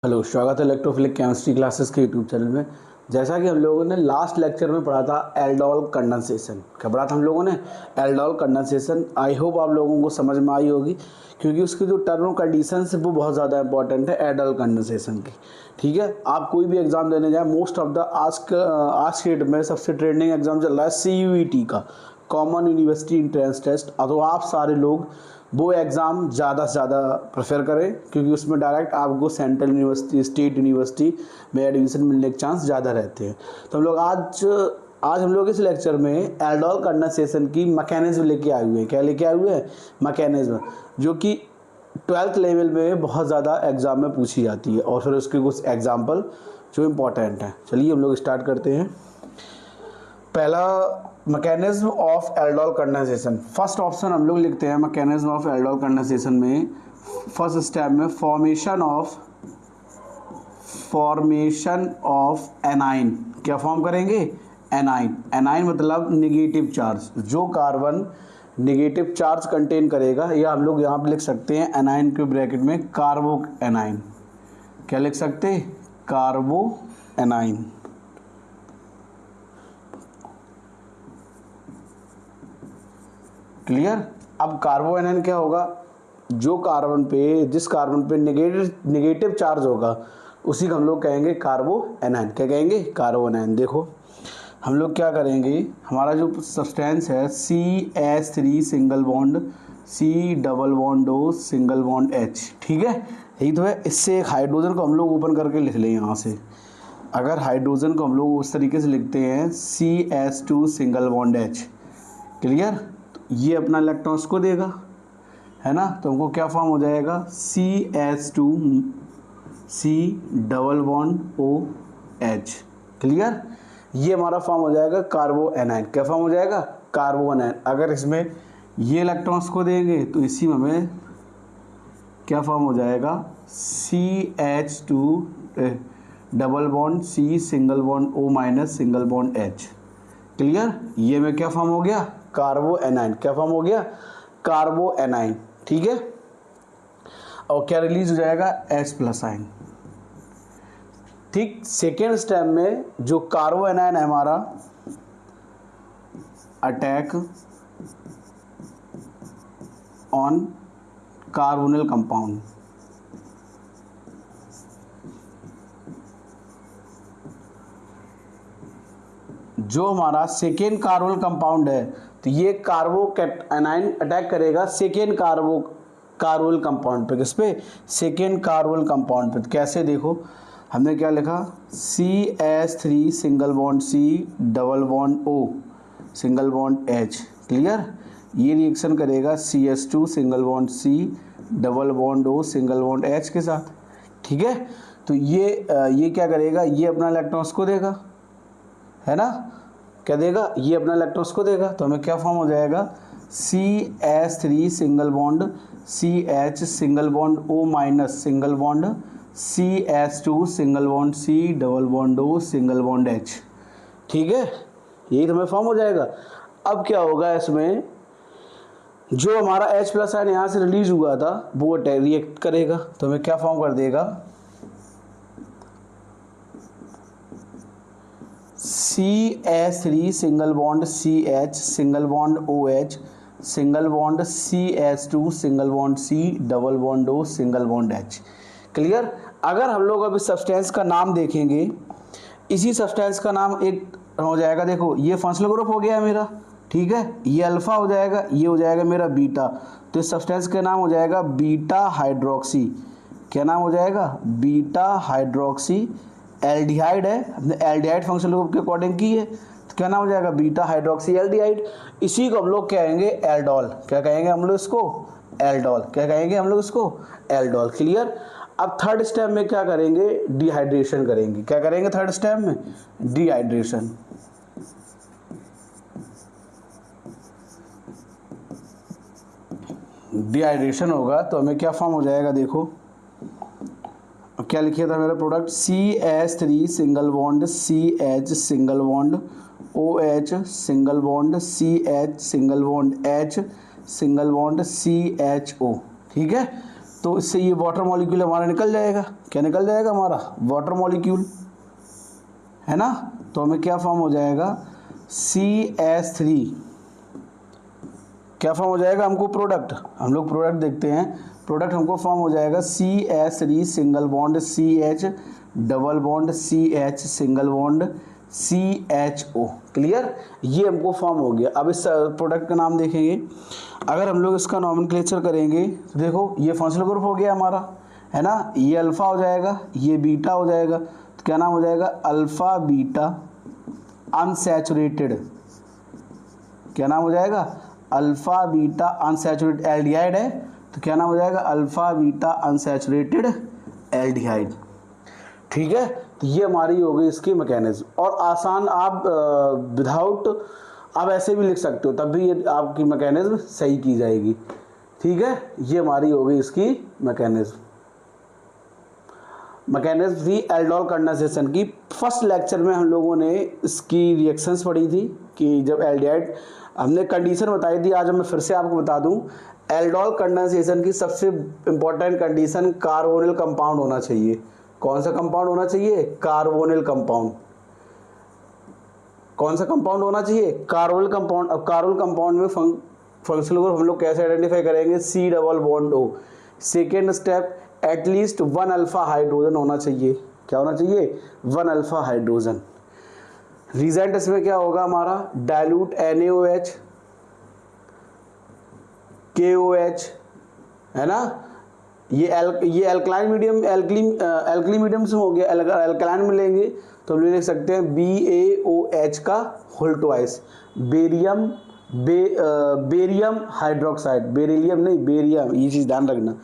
Hello, स्वागत है electrophilic chemistry classes के यूट्यूब चैनल में। जैसा कि हम लोगों ने लास्ट लेक्चर में पढ़ा था एल्डोल कंडेंसेशन। क्या पढ़ा था हम लोगों ने? Aldol condensation. आई होप आप लोगों को समझ में आई होगी, क्योंकि उसकी जो टर्म और कंडीशंस है वो बहुत ज़्यादा इंपॉर्टेंट है एल्डोल कंडेंसेशन की। ठीक है, आप कोई भी एग्जाम देने जाए, मोस्ट ऑफ द आज के डेट में सबसे ट्रेंडिंग एग्जाम चल रहा है CUET का, कॉमन यूनिवर्सिटी एंट्रेंस टेस्ट। तो आप सारे लोग वो एग्ज़ाम ज़्यादा से ज़्यादा प्रेफर करें, क्योंकि उसमें डायरेक्ट आपको सेंट्रल यूनिवर्सिटी, स्टेट यूनिवर्सिटी में एडमिशन मिलने के चांस ज़्यादा रहते हैं। तो हम लोग आज हम लोग इस लेक्चर में एल्डोल कंडेंसेशन की मैकेनिज्म लेके आए हुए हैं। क्या लेके आए हुए हैं? मैकेनिज्म, जो कि 12th लेवल में बहुत ज़्यादा एग्ज़ाम में पूछी जाती है, और फिर उसके कुछ एग्जाम्पल जो इम्पोर्टेंट हैं। चलिए हम लोग स्टार्ट करते हैं। पहला, mechanism of aldol condensation. First option हम लोग लिखते हैं मैकेनिज्म ऑफ एल्डोल कंडेंसेशन में। फर्स्ट स्टेप में फॉर्मेशन ऑफ एनाइन। क्या फॉर्म करेंगे? एनाइन। एनाइन मतलब निगेटिव चार्ज, जो कार्बन निगेटिव चार्ज कंटेन करेगा, या हम लोग यहाँ पे लिख सकते हैं एनाइन के ब्रैकेट में कार्बो एनाइन। क्या लिख सकते हैं? कार्बो एनाइन। क्लियर? अब कार्बो एनाइन क्या होगा? जिस कार्बन पे निगेटिव चार्ज होगा उसी को हम लोग कहेंगे कार्बो एनाइन। क्या कहेंगे? कार्बो एनाइन। देखो हम लोग क्या करेंगे, हमारा जो सब्सटेंस है CH3 single bond C double bond O single bond H। ठीक है, यही तो है। इससे एक हाइड्रोजन को हम लोग ओपन करके लिख लें यहाँ से। अगर हाइड्रोजन को हम लोग उस तरीके से लिखते हैं CH2 single bond H। Clear? ये अपना इलेक्ट्रॉन्स को देगा, है ना। तो हमको क्या फॉर्म हो जाएगा? CH2 C double bond OH। Clear? ये हमारा फॉर्म हो जाएगा कार्बो एनाइन। क्या फॉर्म हो जाएगा? कार्बो एनाइन। अगर इसमें ये इलेक्ट्रॉन्स को देंगे तो इसी में हमें क्या फॉर्म हो जाएगा? CH2 double bond C single bond O minus single bond H। Clear? ये में क्या फॉर्म हो गया? कार्बो एनाइन। क्या फॉर्म हो गया? कार्बो एनाइन। ठीक है, और क्या रिलीज हो जाएगा? H+ ion. ठीक, सेकेंड स्टेप में जो कार्बो एनाइन है हमारा, अटैक ऑन कार्बोनिल कंपाउंड। जो हमारा सेकेंड कार्बोनिल कंपाउंड है, तो ये कार्बो एनाइन अटैक करेगा सेकेंड कार्बोनिल कंपाउंड पे। किस पे? सेकेंड कार्बोनिल कंपाउंड पे। तो कैसे? देखो हमने क्या लिखा, CH3 single bond C double bond O single bond H। Clear? ये रिएक्शन करेगा CH2 single bond C double bond O single bond H के साथ। ठीक है, तो ये क्या करेगा? ये अपना इलेक्ट्रॉन्स को देगा, है ना। क्या देगा? ये अपना इलेक्ट्रॉन्स को देगा। तो हमें क्या फॉर्म हो जाएगा? CH3 single bond CH single bond O minus single bond CH2 single bond C double bond O single bond H। ठीक है, यही तो हमें फॉर्म हो जाएगा। अब क्या होगा इसमें, जो हमारा H+ आयन यहाँ से रिलीज हुआ था वो रिएक्ट करेगा, तो हमें क्या फॉर्म कर देगा? CH3 single bond CH single bond OH single bond CH2 single bond C double bond O single bond H। Clear? अगर हम लोग अब इस सब्सटेंस का नाम देखेंगे, इसी सब्सटेंस का नाम एक हो जाएगा। देखो ये फंक्शनल ग्रुप हो गया है मेरा, ठीक है, ये अल्फा हो जाएगा, ये हो जाएगा मेरा बीटा। तो इस सब्सटेंस का नाम हो जाएगा बीटा हाइड्रोक्सी। क्या नाम हो जाएगा? Beta hydroxy. एल्डिहाइड है, हमने एल्डिहाइड फंक्शनल ग्रुप के अकॉर्डिंग की है, तो क्या नाम हो जाएगा? Beta hydroxy aldehyde. इसी को हम लोग कहेंगे एल्डोल। क्या कहेंगे हम लोग इसको? एल्डोल। क्या कहेंगे हम लोग इसको? एल्डोल। क्लियर? अब थर्ड स्टेप में क्या करेंगे? डिहाइड्रेशन करेंगे। क्या करेंगे थर्ड स्टेप में? डिहाइड्रेशन। डिहाइड्रेशन होगा तो हमें क्या फॉर्म हो जाएगा? देखो अब क्या लिखिए था मेरा product, CH3 single bond CH single bond OH single bond CH single bond H single bond CHO। ठीक है, तो इससे ये वाटर मॉलिक्यूल हमारा निकल जाएगा। क्या निकल जाएगा हमारा? वाटर मॉलिक्यूल, है ना। तो हमें क्या फॉर्म हो जाएगा? CH3। क्या फॉर्म हो जाएगा हमको? प्रोडक्ट। हम लोग प्रोडक्ट देखते हैं। प्रोडक्ट हमको फॉर्म हो जाएगा CH3 single bond CH double bond CH single bond CHO। Clear? ये हमको फॉर्म हो गया। अब इस प्रोडक्ट का नाम देखेंगे। अगर हम लोग इसका नॉमेनक्लेचर करेंगे तो देखो ये फंक्शनल ग्रुप हो गया हमारा, है ना। ये अल्फ़ा हो जाएगा, ये बीटा हो जाएगा। तो क्या नाम हो जाएगा? Alpha beta unsaturated. क्या नाम हो जाएगा? अल्फ़ा बीटा अनसैचुरेटेड एल्डिहाइड है, तो क्या नाम हो जाएगा? Alpha beta unsaturated aldehyde. ठीक है, तो ये हमारी हो गई इसकी मैकेनिज्म। और आसान आप विदाउट आप ऐसे भी लिख सकते हो, तब भी ये आपकी मैकेनिज्म सही की जाएगी। ठीक है, ये हमारी हो गई इसकी मैकेनिज्म थी एल्डोल कंडेंसेशन की। फर्स्ट लेक्चर में हम लोगों ने इसकी रिएक्शंस पढ़ी थी कि जब एल्डिहाइड, हमने कंडीशन बताई थी। आज मैं फिर से आपको बता दूं, एल्डोल कंडेंसेशन की सबसे इंपॉर्टेंट कंडीशन कार्बोनिल कंपाउंड होना चाहिए। कौन सा कंपाउंड होना चाहिए? Carbonyl compound. कौन सा कंपाउंड होना चाहिए? Carbonyl compound. अब कार्बोनिल कंपाउंड में फंक्शनल ग्रुप हम लोग कैसे आइडेंटिफाई करेंगे? C double bond O। Second step, at least 1 alpha hydrogen होना चाहिए। क्या होना चाहिए? 1 अल्फा हाइड्रोजन। रिजल्ट इसमें क्या होगा हमारा? डाइल्यूट NaOH KOH, है ना। ये एल्कलाइन मीडियम, एल्कली मीडियम से हो गया। एल्कलाइन में लेंगे तो हम लिख सकते हैं BaOH का whole twice, barium hydroxide, beryllium नहीं बेरियम, ये चीज़ ध्यान रखना।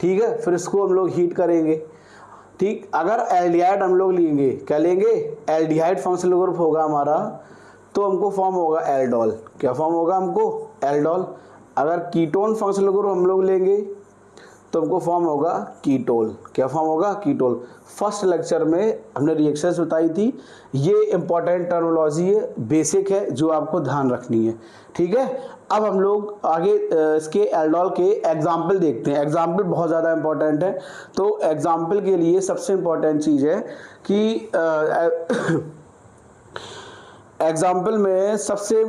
ठीक है, फिर इसको हम लोग हीट करेंगे। ठीक, अगर एल्डिहाइड हम लोग लेंगे, क्या लेंगे? एल्डिहाइड फंक्शनल ग्रुप होगा हमारा, तो हमको फॉर्म होगा एल्डोल। क्या फॉर्म होगा हमको? एल्डोल। अगर कीटोन फंक्शनल ग्रुप हम लोग लेंगे तो हमको फॉर्म होगा कीटोल। क्या फॉर्म होगा? कीटोल। फर्स्ट लेक्चर में हमने रिएक्शंस बताई थी। ये इंपॉर्टेंट टर्मिनोलॉजी है, बेसिक है, जो आपको ध्यान रखनी है। ठीक है, अब हम लोग आगे इसके एल्डोल के एग्जाम्पल देखते हैं। एग्जाम्पल बहुत ज़्यादा इंपॉर्टेंट है। तो एग्जाम्पल के लिए सबसे इंपॉर्टेंट चीज़ है कि एग्जाम्पल में सबसे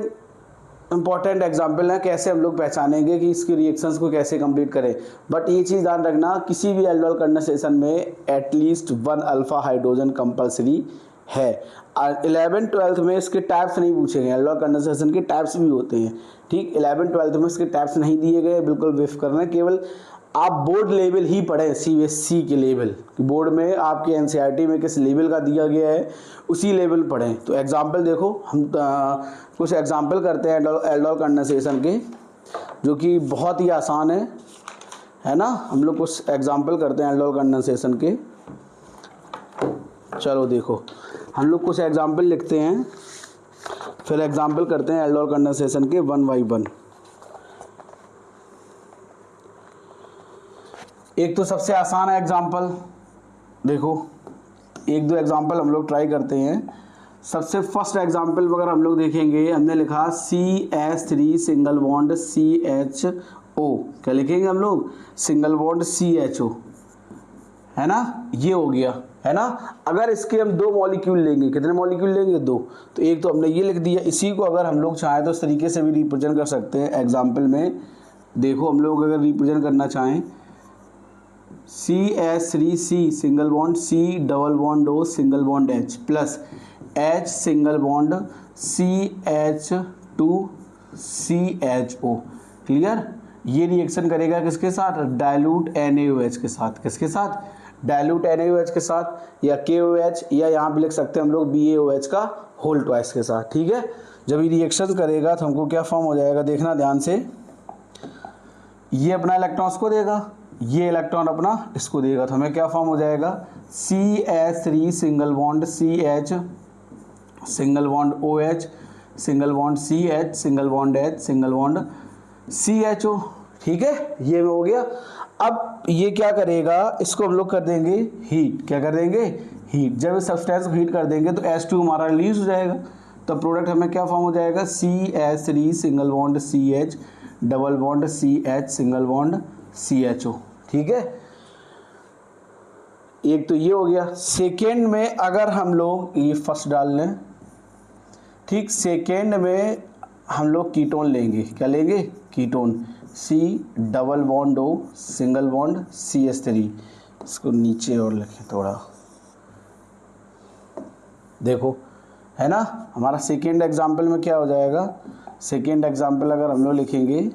इंपॉर्टेंट एग्जाम्पल है कैसे हम लोग पहचानेंगे कि इसकी रिएक्शंस को कैसे कंप्लीट करें। बट ये चीज़ ध्यान रखना, किसी भी एल्डोल कंडेंसेशन में एटलीस्ट 1 अल्फा हाइड्रोजन कंपलसरी है। 11th-12th में इसके टाइप्स नहीं पूछेंगे। एल्डोल कंडेंसेशन के टाइप्स भी होते हैं। ठीक, 11th-12th में इसके टाइप्स नहीं दिए गए, बिल्कुल बेफ करना। केवल आप बोर्ड लेवल ही पढ़ें, CBSE के लेवल, बोर्ड में आपके NCERT में किस लेवल का दिया गया है उसी लेवल पढ़ें। तो एग्जाम्पल देखो, हम कुछ एग्जाम्पल करते हैं एल्डोल कंडेंसेशन के, जो कि बहुत ही आसान है ना। हम लोग कुछ एग्जाम्पल करते हैं एल्डोल कंडेंसेशन के। चलो देखो, हम लोग कुछ एग्जाम्पल लिखते हैं, फिर एग्जाम्पल करते हैं एल्डोल कंडेंसेशन के 1 by 1। एक तो सबसे आसान है एग्जाम्पल, देखो 1-2 एग्जाम्पल हम लोग ट्राई करते हैं। सबसे फर्स्ट एग्जाम्पल अगर हम लोग देखेंगे, हमने लिखा CH3 सिंगल बॉन्ड CHO। क्या लिखेंगे हम लोग? सिंगल बॉन्ड CHO, है ना। ये हो गया, है ना। अगर इसके हम 2 मॉलिक्यूल लेंगे, कितने मॉलिक्यूल लेंगे? 2। तो एक तो हमने ये लिख दिया। इसी को अगर हम लोग चाहें तो इस तरीके से भी रिप्रेजेंट कर सकते हैं। एग्जाम्पल में देखो, हम लोग अगर रिप्रेजेंट करना चाहें, CH3C single bond C double bond O single bond H plus H single bond CH2 CHO। Clear? ये रिएक्शन करेगा किसके साथ? डाइल्यूट NaOH के साथ। किसके साथ? डाइल्यूट NaOH के साथ, या KOH, या यहाँ पे लिख सकते हैं हम लोग BaOH का होल ट्वाइस के साथ। ठीक है, जब ये रिएक्शन करेगा तो हमको क्या फॉर्म हो जाएगा? देखना ध्यान से, ये अपना इलेक्ट्रॉन्स को देगा, ये इलेक्ट्रॉन अपना इसको देगा, तो हमें क्या फॉर्म हो जाएगा? CH3 single bond CH single bond OH single bond CH single bond H single bond CHO। ठीक है, ये हो गया। अब ये क्या करेगा? इसको हम लोग कर देंगे हीट। क्या कर देंगे? हीट। जब इस सब्सटेंस को हीट कर देंगे तो H2 हमारा रिलीज हो जाएगा। तो प्रोडक्ट हमें क्या फॉर्म हो जाएगा? CH3 single bond CH double bond CH single bond CHO। ठीक है, एक तो ये हो गया। सेकेंड में अगर हम लोग ये फर्स्ट डाल लें, ठीक, सेकेंड में हम लोग कीटोन लेंगे, क्या लेंगे, ketone, C double bond O single bond CH3, इसको नीचे और लिखें थोड़ा, देखो है ना। हमारा सेकेंड एग्जाम्पल में क्या हो जाएगा, सेकेंड एग्जाम्पल अगर हम लोग लिखेंगे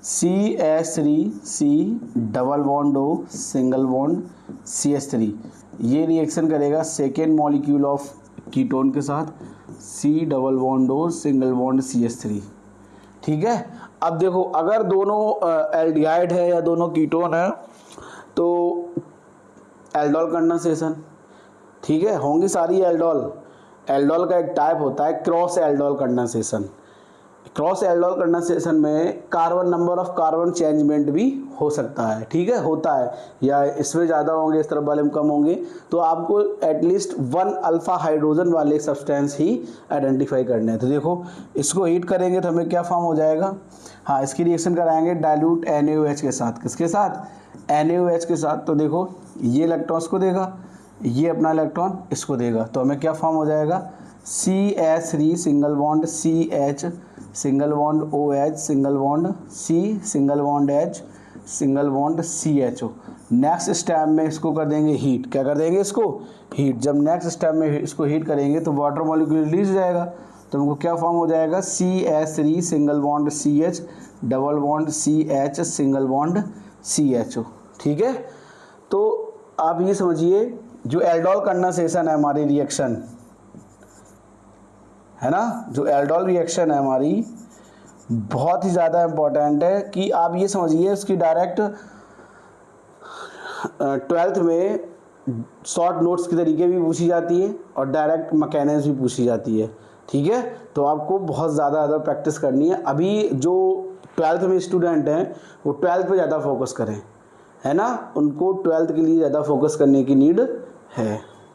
CH3C double bond O single bond CH3, ये रिएक्शन करेगा सेकेंड मॉलिक्यूल ऑफ कीटोन के साथ C double bond O single bond CH3, ठीक है। अब देखो अगर दोनों एल्डिहाइड है या दोनों कीटोन है तो एल्डोल कंडेंसेशन, ठीक है, होंगी सारी एल्डोल। एल्डोल का एक टाइप होता है cross aldol condensation. Cross aldol condensation में carbon number of carbon changement भी हो सकता है, ठीक है, होता है, या इसमें ज़्यादा होंगे, इस तरफ वाले में कम होंगे, तो आपको एटलीस्ट 1 अल्फा हाइड्रोजन वाले सब्सटेंस ही आइडेंटिफाई करने हैं। तो देखो इसको हीट करेंगे तो हमें क्या फॉर्म हो जाएगा, हाँ, इसकी रिएक्शन कराएंगे डाइल्यूट NaOH के साथ, किसके साथ, NaOH के साथ। तो देखो ये इलेक्ट्रॉन इसको देगा, ये अपना इलेक्ट्रॉन इसको देगा, तो हमें क्या फॉर्म हो जाएगा, CH3 single bond CH single bond OH single bond C single bond H single bond CHO। Next step में इसको कर देंगे हीट, क्या कर देंगे इसको, हीट। जब नेक्स्ट स्टेप में इसको हीट करेंगे तो वाटर मॉलिक्यूल रिलीज हो जाएगा, तो हमको क्या फॉर्म हो जाएगा, CH3 single bond CH double bond CH single bond CHO, ठीक है। तो आप ये समझिए जो एल्डोल कंडेंसेशन है हमारी रिएक्शन है ना, जो एल्डोल रिएक्शन है हमारी बहुत ही ज़्यादा इम्पोर्टेंट है कि आप ये समझिए उसकी डायरेक्ट 12th में शॉर्ट नोट्स के तरीके भी पूछी जाती है और डायरेक्ट मैकेनिज्म भी पूछी जाती है, ठीक है। तो आपको बहुत ज़्यादा प्रैक्टिस करनी है। अभी जो 12th में स्टूडेंट हैं वो 12th पे ज़्यादा फोकस करें, है ना, उनको 12th के लिए ज़्यादा फोकस करने की नीड है।